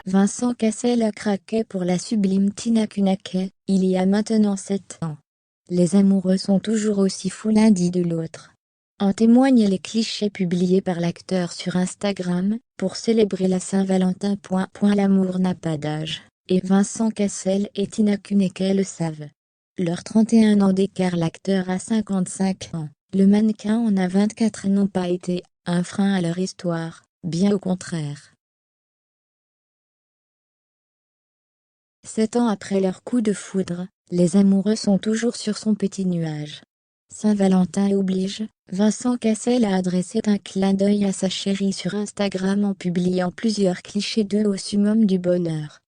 Vincent Cassel a craqué pour la sublime Tina Kunakey, il y a maintenant 7 ans. Les amoureux sont toujours aussi fous l'un dit de l'autre. En témoignent les clichés publiés par l'acteur sur Instagram, pour célébrer la Saint-Valentin. L'amour n'a pas d'âge, et Vincent Cassel et Tina Kunakey le savent. Leurs 31 ans d'écart, l'acteur a 55 ans, le mannequin en a 24 et n'ont pas été un frein à leur histoire, bien au contraire. 7 ans après leur coup de foudre, les amoureux sont toujours sur son petit nuage. Saint-Valentin oblige, Vincent Cassel a adressé un clin d'œil à sa chérie sur Instagram en publiant plusieurs clichés d'eux au summum du bonheur.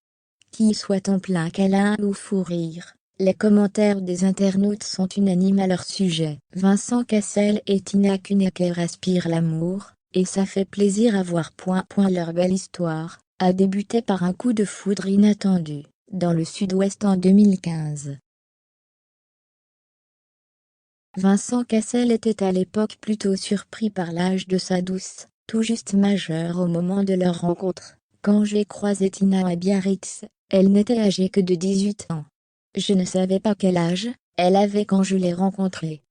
Qui soit en plein câlin ou fou rire, les commentaires des internautes sont unanimes à leur sujet. Vincent Cassel et Tina Kunakey respirent l'amour, et ça fait plaisir à voir. Leur belle histoire a débuté par un coup de foudre inattendu, dans le Sud-Ouest en 2015. Vincent Cassel était à l'époque plutôt surpris par l'âge de sa douce, tout juste majeure au moment de leur rencontre. Quand j'ai croisé Tina à Biarritz, elle n'était âgée que de 18 ans. Je ne savais pas quel âge elle avait quand je l'ai rencontrée.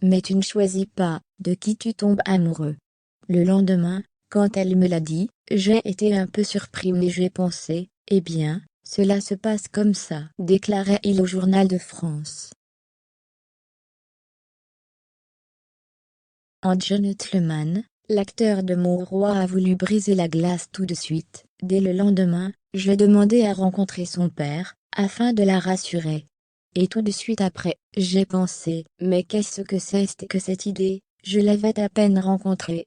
Mais tu ne choisis pas de qui tu tombes amoureux. Le lendemain, quand elle me l'a dit, j'ai été un peu surpris mais j'ai pensé, eh bien, cela se passe comme ça, déclarait-il au Journal de France. En gentleman, l'acteur de Mon Roi a voulu briser la glace tout de suite. Dès le lendemain, j'ai demandé à rencontrer son père, afin de la rassurer. Et tout de suite après, j'ai pensé, mais qu'est-ce que c'est que cette idée? Je l'avais à peine rencontré.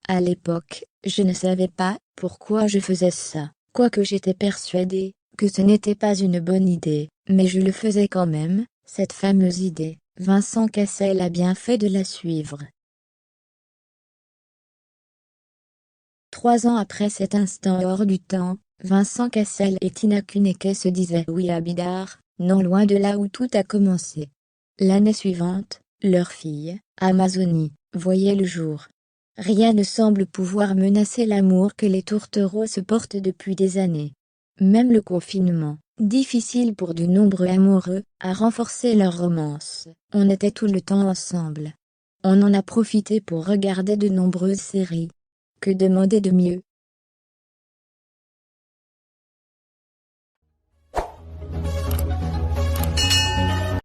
À l'époque, je ne savais pas pourquoi je faisais ça, quoique j'étais persuadée que ce n'était pas une bonne idée, mais je le faisais quand même, cette fameuse idée. Vincent Cassel a bien fait de la suivre. 3 ans après cet instant hors du temps, Vincent Cassel et Tina Kunakey se disaient oui à Bidart, non loin de là où tout a commencé. L'année suivante, leur fille, Amazonie, voyait le jour. Rien ne semble pouvoir menacer l'amour que les tourtereaux se portent depuis des années. Même le confinement, difficile pour de nombreux amoureux, a renforcé leur romance. On était tout le temps ensemble. On en a profité pour regarder de nombreuses séries. Que demander de mieux?